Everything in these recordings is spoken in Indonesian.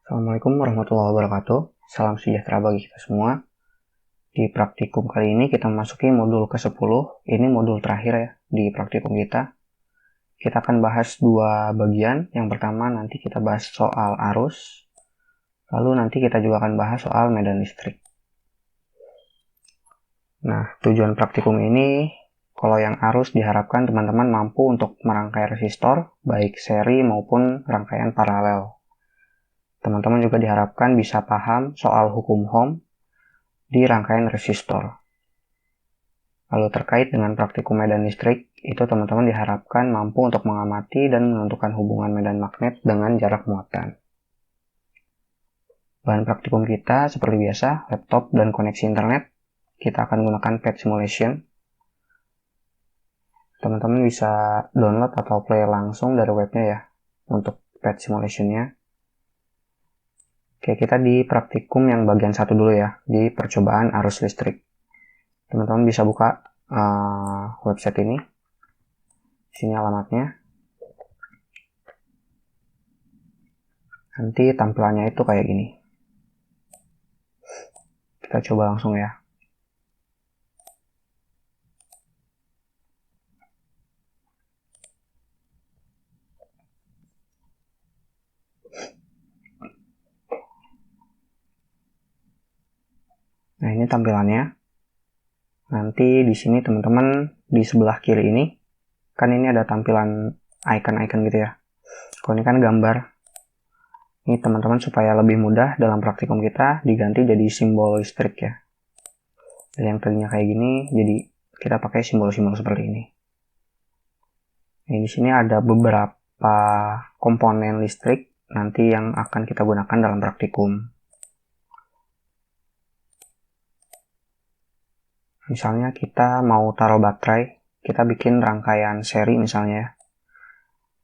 Assalamualaikum warahmatullahi wabarakatuh. Salam sejahtera bagi kita semua. Di praktikum kali ini kita memasuki modul ke-10. Ini modul terakhir ya di praktikum kita. Kita akan bahas dua bagian. Yang pertama nanti kita bahas soal arus. Lalu nanti kita juga akan bahas soal medan listrik. Nah, tujuan praktikum ini, kalau yang arus diharapkan teman-teman mampu untuk merangkai resistor, baik seri maupun rangkaian paralel. Teman-teman juga diharapkan bisa paham soal hukum Ohm di rangkaian resistor. Lalu terkait dengan praktikum medan listrik, itu teman-teman diharapkan mampu untuk mengamati dan menentukan hubungan medan magnet dengan jarak muatan. Bahan praktikum kita seperti biasa, laptop dan koneksi internet. Kita akan menggunakan pad simulation. Teman-teman bisa download atau play langsung dari webnya ya, untuk pad simulationnya. Oke, kita di praktikum yang bagian 1 dulu ya, di percobaan arus listrik. Teman-teman bisa buka website ini. Sini alamatnya. Nanti tampilannya itu kayak gini. Kita coba langsung ya. Nah, ini tampilannya. Nanti di sini teman-teman di sebelah kiri ini, kan ini ada tampilan icon-icon gitu ya. Kalau ini kan gambar. Ini teman-teman supaya lebih mudah dalam praktikum kita diganti jadi simbol listrik ya. Dari yang tadinya kayak gini, jadi kita pakai simbol-simbol seperti ini. Nah, di sini ada beberapa komponen listrik nanti yang akan kita gunakan dalam praktikum. Misalnya kita mau taruh baterai, kita bikin rangkaian seri misalnya.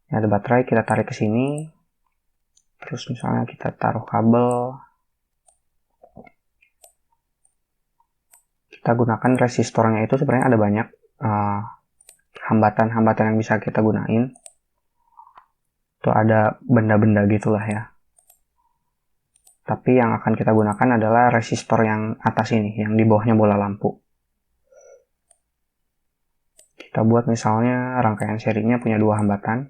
Ini ada baterai, kita tarik ke sini. Terus misalnya kita taruh kabel. Kita gunakan resistornya itu sebenarnya ada banyak hambatan-hambatan yang bisa kita gunain. Itu ada benda-benda gitulah ya. Tapi yang akan kita gunakan adalah resistor yang atas ini, yang di bawahnya bola lampu. Kita buat misalnya rangkaian serinya punya 2 hambatan.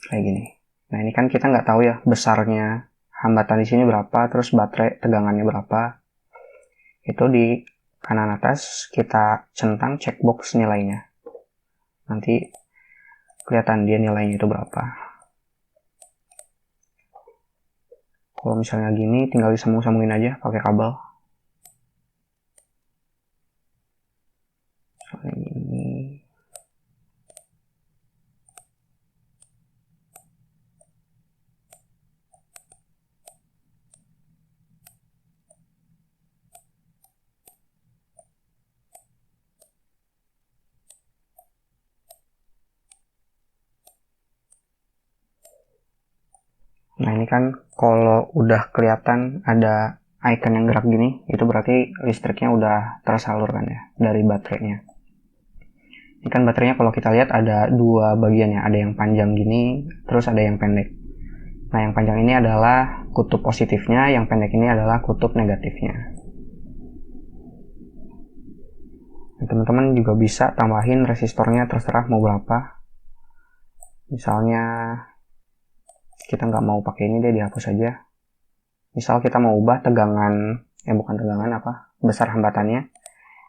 Kayak gini. Nah, ini kan kita nggak tahu ya besarnya hambatan di sini berapa, terus baterai tegangannya berapa. Itu di kanan atas kita centang checkbox nilainya. Nanti kelihatan dia nilainya itu berapa. Kalau misalnya gini, tinggal disambung-sambungin aja pakai kabel. Misalnya gini. Nah, ini kan kalau udah kelihatan ada icon yang gerak gini, itu berarti listriknya udah tersalur kan ya dari baterainya. Ini kan baterainya kalau kita lihat ada 2 bagian ya, ada yang panjang gini, terus ada yang pendek. Nah, yang panjang ini adalah kutub positifnya, yang pendek ini adalah kutub negatifnya. Nah, teman-teman juga bisa tambahin resistornya terserah mau berapa. Misalnya kita nggak mau pakai ini deh, dihapus aja. Misal kita mau ubah tegangan, bukan tegangan besar hambatannya,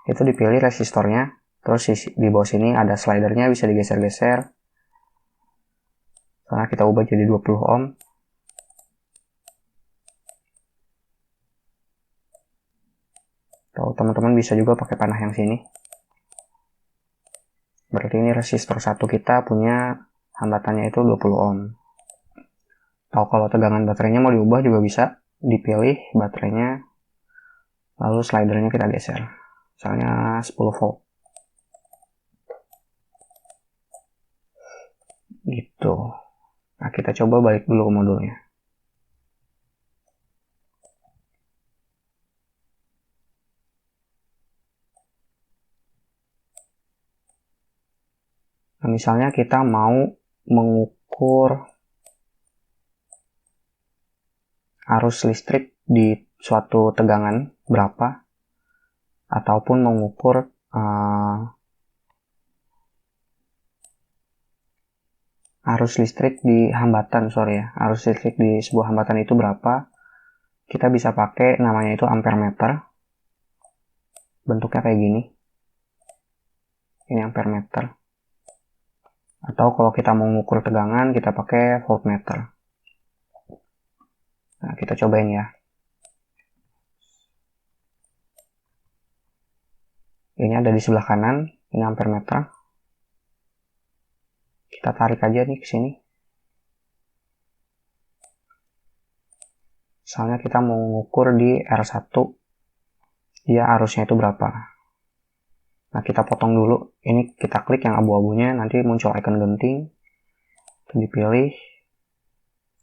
itu dipilih resistornya, terus di bawah sini ada slidernya, bisa digeser-geser. Karena kita ubah jadi 20 ohm. Atau teman-teman bisa juga pakai panah yang sini. Berarti ini resistor 1 kita punya hambatannya itu 20 ohm. Atau kalau tegangan baterainya mau diubah juga bisa, dipilih baterainya, lalu slidernya kita geser. Misalnya 10 volt. Gitu. Nah, kita coba balik dulu ke modulnya. Nah, misalnya kita mau mengukur arus listrik di suatu tegangan berapa, ataupun mengukur arus listrik di arus listrik di sebuah hambatan itu berapa, kita bisa pakai namanya itu ampere meter. Bentuknya kayak gini. Ini ampere meter. Atau kalau kita mau mengukur tegangan, kita pakai voltmeter. Nah, kita cobain ya. Ini ada di sebelah kanan, ini ampere meter. Kita tarik aja nih ke sini. Misalnya kita mau mengukur di R1, dia arusnya itu berapa. Nah, kita potong dulu. Ini kita klik yang abu-abunya, nanti muncul icon genting. Itu dipilih.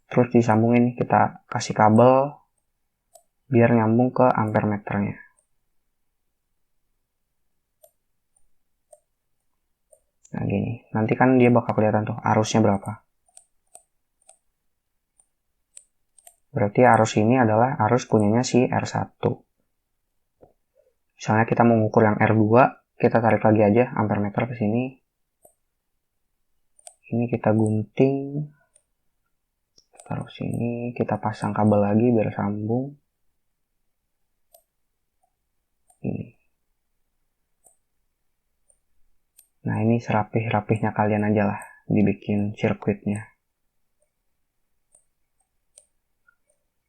Terus disambungin, kita kasih kabel biar nyambung ke ampere meternya. Nah, gini. Nanti kan dia bakal kelihatan tuh arusnya berapa. Berarti arus ini adalah arus punyanya si R1. Misalnya kita mau mengukur yang R2, kita tarik lagi aja ampere meter ke sini. Ini kita gunting. Taruh sini, kita pasang kabel lagi biar sambung. Ini. Nah, ini serapih-rapihnya kalian aja lah dibikin sirkuitnya.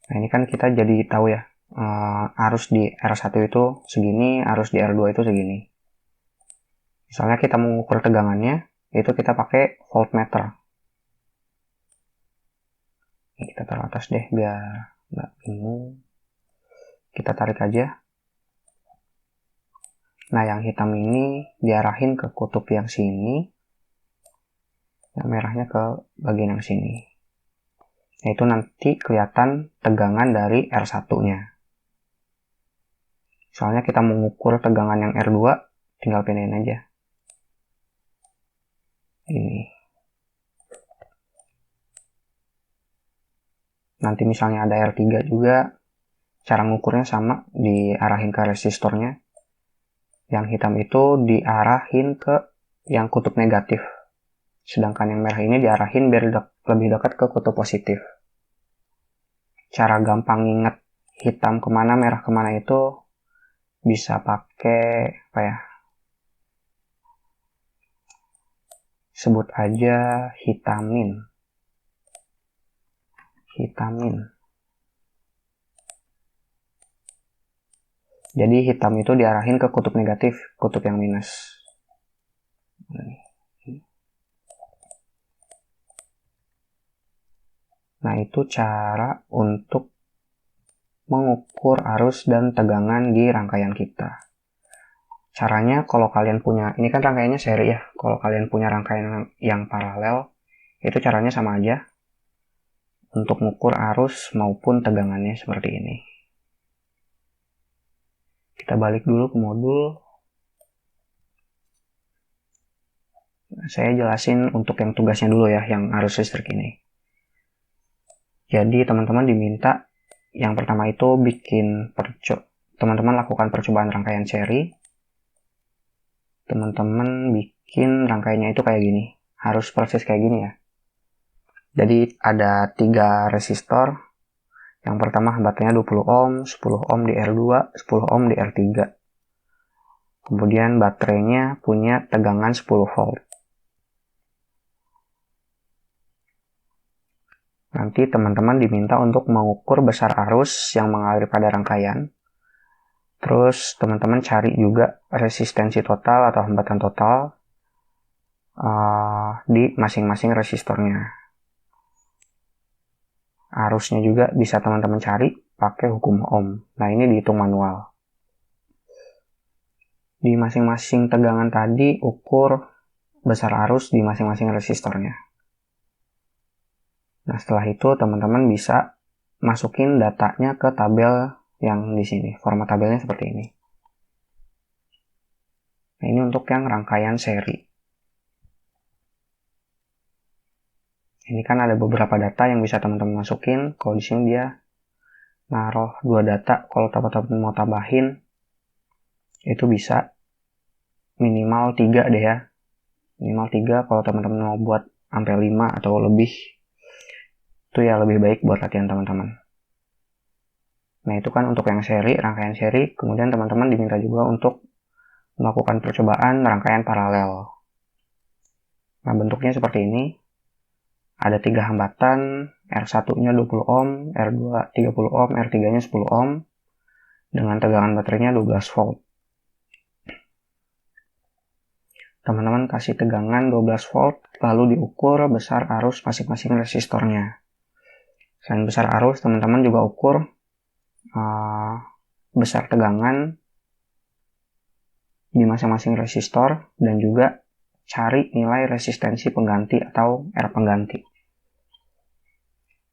Nah, ini kan kita jadi tahu ya, arus di R1 itu segini, arus di R2 itu segini. Misalnya kita mengukur tegangannya, itu kita pakai voltmeter. Ini kita taruh atas deh biar nggak bingung. Kita tarik aja. Nah, yang hitam ini diarahin ke kutub yang sini, yang merahnya ke bagian yang sini. Nah, itu nanti kelihatan tegangan dari R1-nya. Soalnya kita mengukur tegangan yang R2, tinggal pindahin aja. Ini. Nanti misalnya ada R3 juga, cara ngukurnya sama, diarahin ke resistornya. Yang hitam itu diarahin ke yang kutub negatif. Sedangkan yang merah ini diarahin biar lebih dekat ke kutub positif. Cara gampang inget hitam kemana, merah kemana itu bisa pakai apa ya? Sebut aja hitamin. Hitamin. Jadi hitam itu diarahin ke kutub negatif, kutub yang minus. Nah, itu cara untuk mengukur arus dan tegangan di rangkaian kita. Caranya kalau kalian punya, ini kan rangkaiannya seri ya, kalau kalian punya rangkaian yang paralel, itu caranya sama aja untuk mengukur arus maupun tegangannya seperti ini. Kita balik dulu ke modul. Saya jelasin untuk yang tugasnya dulu ya, yang arus listrik ini. Jadi teman-teman diminta yang pertama itu teman-teman lakukan percobaan rangkaian seri. Teman-teman bikin rangkaiannya itu kayak gini. Harus persis kayak gini ya. Jadi ada 3 resistor. Yang pertama hambatannya 20 ohm, 10 ohm di R2, 10 ohm di R3. Kemudian baterainya punya tegangan 10 volt. Nanti teman-teman diminta untuk mengukur besar arus yang mengalir pada rangkaian. Terus teman-teman cari juga resistensi total atau hambatan total di masing-masing resistornya. Arusnya juga bisa teman-teman cari pakai hukum ohm. Nah, ini dihitung manual. Di masing-masing tegangan tadi ukur besar arus di masing-masing resistornya. Nah, setelah itu teman-teman bisa masukin datanya ke tabel yang di sini. Format tabelnya seperti ini. Nah, ini untuk yang rangkaian seri. Ini kan ada beberapa data yang bisa teman-teman masukin. Kalau di sini dia naruh 2 data. Kalau teman-teman mau tambahin, itu bisa minimal 3 deh ya. Minimal 3 kalau teman-teman mau buat sampai 5 atau lebih. Itu ya lebih baik buat latihan teman-teman. Nah, itu kan untuk yang seri, rangkaian seri. Kemudian teman-teman diminta juga untuk melakukan percobaan rangkaian paralel. Nah, bentuknya seperti ini. Ada 3 hambatan, R1-nya 20 ohm, R2 30 ohm, R3-nya 10 ohm, dengan tegangan baterainya 12 volt. Teman-teman kasih tegangan 12 volt, lalu diukur besar arus masing-masing resistornya. Selain besar arus, teman-teman juga ukur besar tegangan di masing-masing resistor, dan juga cari nilai resistensi pengganti atau R pengganti.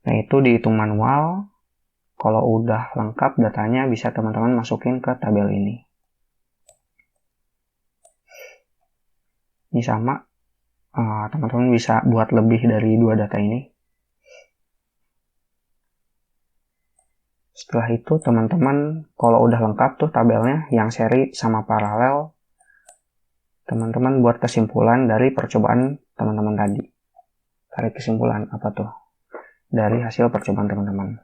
Nah, itu dihitung manual. Kalau udah lengkap datanya, bisa teman-teman masukin ke tabel ini. Ini sama, teman-teman bisa buat lebih dari 2 data ini. Setelah itu teman-teman kalau udah lengkap tuh tabelnya, yang seri sama paralel, teman-teman buat kesimpulan dari percobaan teman-teman tadi. Tarik kesimpulan apa tuh dari hasil percobaan teman-teman.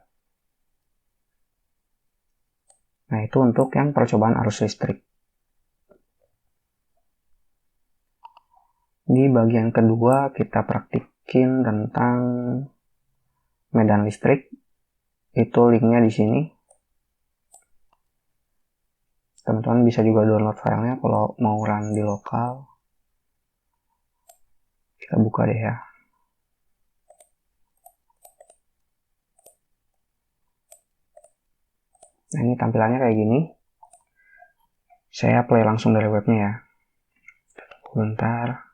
Nah, itu untuk yang percobaan arus listrik. Di bagian kedua kita praktikin tentang medan listrik. Itu linknya di sini. Teman-teman bisa juga download filenya kalau mau run di lokal. Kita buka deh ya. Nah, ini tampilannya kayak gini. Saya play langsung dari webnya ya. Bentar.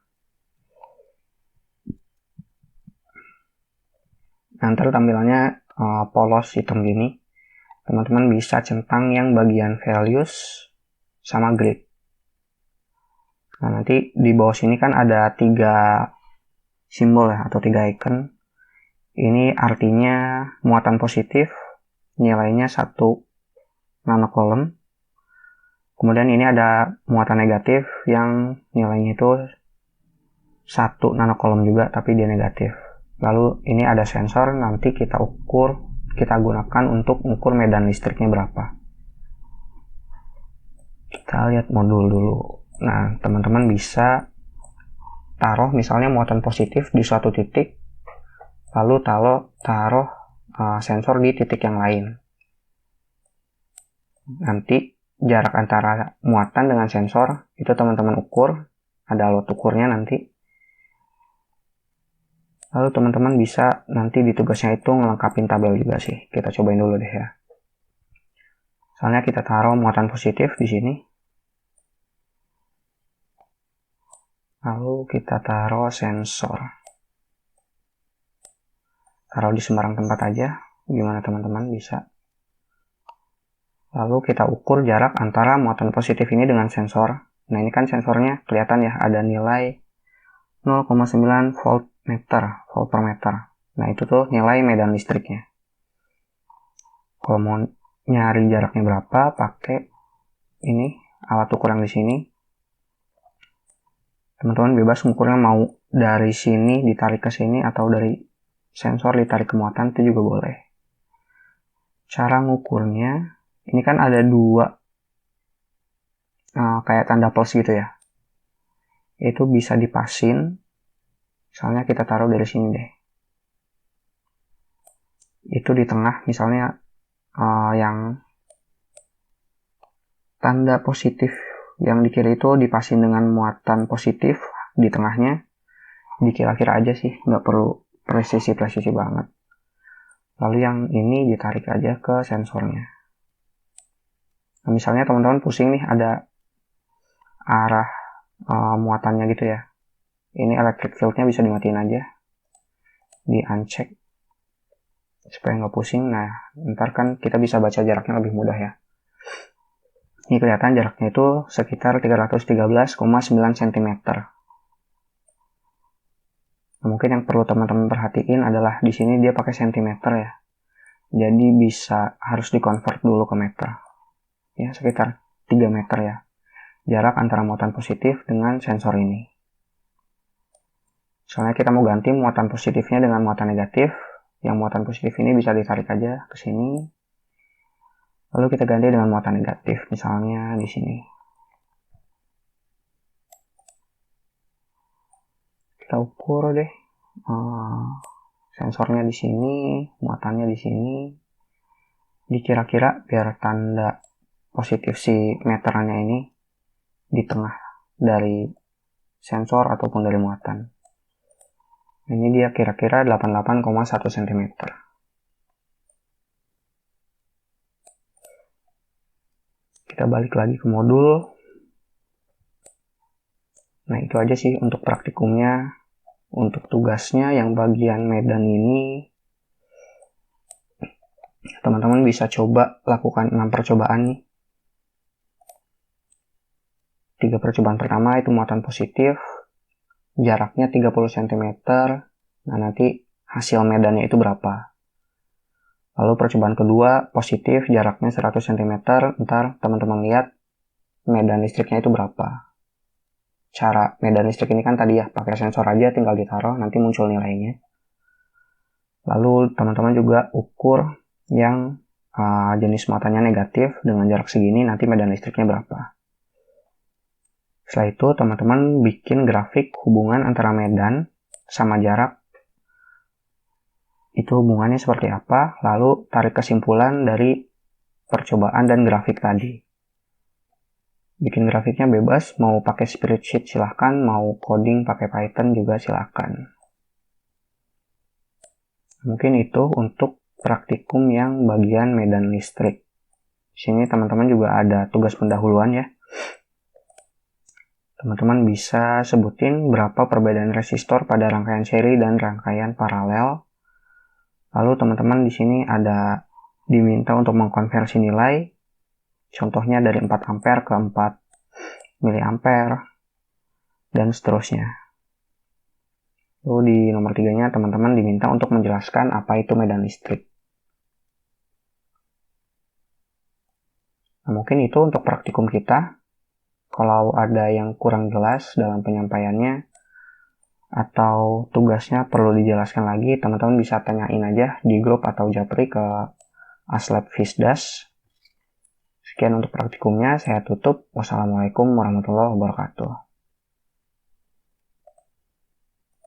Nanti tampilannya polos hitam gini. Teman-teman bisa centang yang bagian values sama grid. Nah, nanti di bawah sini kan ada 3 simbol ya, atau 3 icon. Ini artinya muatan positif, nilainya 1 nanocoulomb. Kemudian ini ada muatan negatif yang nilainya itu 1 nanocoulomb juga, tapi dia negatif. Lalu ini ada sensor, nanti kita gunakan untuk ukur medan listriknya berapa. Kita lihat modul dulu. Nah, teman-teman bisa taruh misalnya muatan positif di suatu titik, lalu taruh sensor di titik yang lain. Nanti jarak antara muatan dengan sensor itu teman-teman ukur, ada alat ukurnya nanti. Lalu teman-teman bisa nanti di tugasnya itu ngelengkapin tabel juga sih. Kita cobain dulu deh ya. Soalnya kita taruh muatan positif di sini. Lalu kita taruh sensor. Taruh di sembarang tempat aja. Gimana teman-teman bisa. Lalu kita ukur jarak antara muatan positif ini dengan sensor. Nah, ini kan sensornya kelihatan ya, ada nilai 0,9 volt per meter. Nah, itu tuh nilai medan listriknya. Kalau mau nyari jaraknya berapa, pakai ini alat ukur yang di sini. Teman-teman bebas ngukurnya mau dari sini ditarik ke sini atau dari sensor ditarik ke muatan, itu juga boleh. Cara ngukurnya, ini kan ada 2 kayak tanda plus gitu ya. Itu bisa dipasin. Misalnya kita taruh dari sini deh. Itu di tengah misalnya yang tanda positif yang di kiri itu dipasin dengan muatan positif di tengahnya. Dikira-kira aja sih, nggak perlu presisi banget. Lalu yang ini ditarik aja ke sensornya. Nah, misalnya teman-teman pusing nih, ada arah muatannya gitu ya. Ini electric field-nya bisa dimatiin aja, di uncheck supaya nggak pusing. Nah, ntar kan kita bisa baca jaraknya lebih mudah ya. Ini kelihatan jaraknya itu sekitar 313,9 cm. Nah, mungkin yang perlu teman-teman perhatiin adalah di sini dia pakai cm ya. jadi harus dikonvert dulu ke meter. Ya, sekitar 3 meter ya. Jarak antara muatan positif dengan sensor ini. Soalnya kita mau ganti muatan positifnya dengan muatan negatif. Yang muatan positif ini bisa ditarik aja ke sini. Lalu kita ganti dengan muatan negatif, misalnya di sini. Kita ukur deh. Sensornya di sini, muatannya di sini. Dikira-kira biar tanda positif si meterannya ini di tengah dari sensor ataupun dari muatan. Ini dia kira-kira 88,1 cm. Kita balik lagi ke modul. Nah, itu aja sih untuk praktikumnya. Untuk tugasnya yang bagian medan ini, teman-teman bisa coba lakukan 6 percobaan nih. 3 percobaan pertama itu muatan positif, jaraknya 30 cm. Nah, nanti hasil medannya itu berapa. Lalu percobaan kedua positif, jaraknya 100 cm. Ntar teman-teman lihat medan listriknya itu berapa. Cara medan listrik ini kan tadi ya, pakai sensor aja, tinggal ditaruh, nanti muncul nilainya. Lalu teman-teman juga ukur yang jenis muatannya negatif dengan jarak segini, nanti medan listriknya berapa. Setelah itu teman-teman bikin grafik hubungan antara medan sama jarak. Itu hubungannya seperti apa, lalu tarik kesimpulan dari percobaan dan grafik tadi. Bikin grafiknya bebas, mau pakai spreadsheet silahkan, mau coding pakai Python juga silahkan. Mungkin itu untuk praktikum yang bagian medan listrik. Di sini teman-teman juga ada tugas pendahuluan ya. Teman-teman bisa sebutin berapa perbedaan resistor pada rangkaian seri dan rangkaian paralel. Lalu teman-teman di sini ada diminta untuk mengkonversi nilai. Contohnya dari 4 ampere ke 4 miliampere dan seterusnya. Lalu di nomor 3-nya teman-teman diminta untuk menjelaskan apa itu medan listrik. Nah, mungkin itu untuk praktikum kita. Kalau ada yang kurang jelas dalam penyampaiannya atau tugasnya perlu dijelaskan lagi, teman-teman bisa tanyain aja di grup atau japri ke Aslab Fisdas. Sekian untuk praktikumnya, saya tutup. Wassalamualaikum warahmatullahi wabarakatuh.